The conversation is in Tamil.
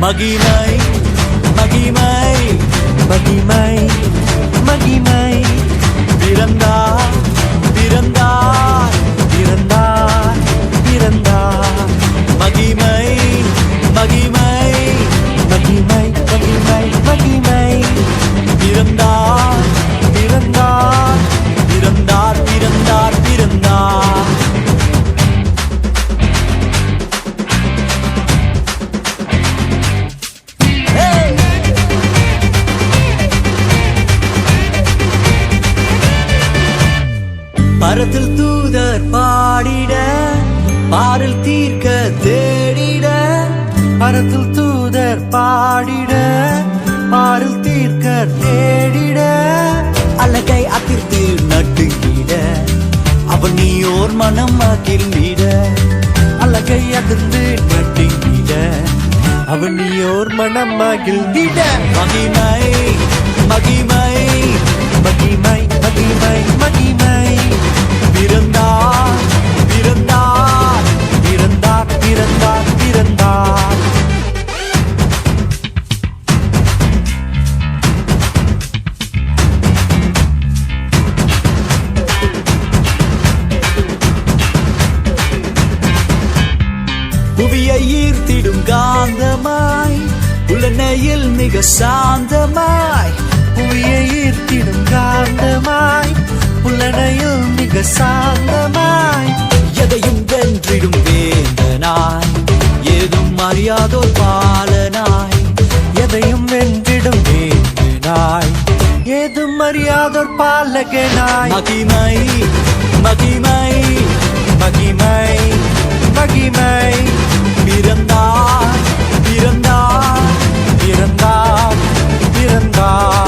மகிமை மகிமை மகிமை மகிமை பிறந்தார் பிறந்தார் பிறந்தார் பிறந்தார் மகிமை மகிமை மகிமை மகிமை மகிமை பிறந்தார் பிறந்தார் பிறந்தார் பிறந்தார் பிறந்தார் பரத்தில் தூதர் பாடிட பாரில் தீர்க்க தேடிட பரத்தில் தூதர் பாடிட பாரில் தீர்க்க தேடிட அழகை அதிர்த்து நட்டுங்கிட அவன் நீயோர் மனம் மகிழ்ந்திட அழகை அதிர்ந்து நட்டுங்கிட அவன் நீயோர் மனம் மகிழ்ந்திட மகிமை மகிமை மகிமை மகிமை மகிமை பிறந்தார் பிறந்தார் பிறந்தார் பிறந்தார் பிறந்தார் புவியை ஈர்த்திடும் காந்தமாய் உலனையில் மிக சாந்தமாய் புவியை ஈர்த்திடும் காந்தமாய் புலனையில் மிக சாந்தமாய் எதையும் வென்றிடும் வேந்தனாய் ஏதும் அறியாதோர் பாலனாய் எதையும் வென்றிடும் வேந்தனாய் ஏதும் அறியாதோர் பாலகனாய் மகிமை மகிமை மகிமை மகிமை பிறந்தார் பிறந்தார் பிறந்தார் பிறந்தார்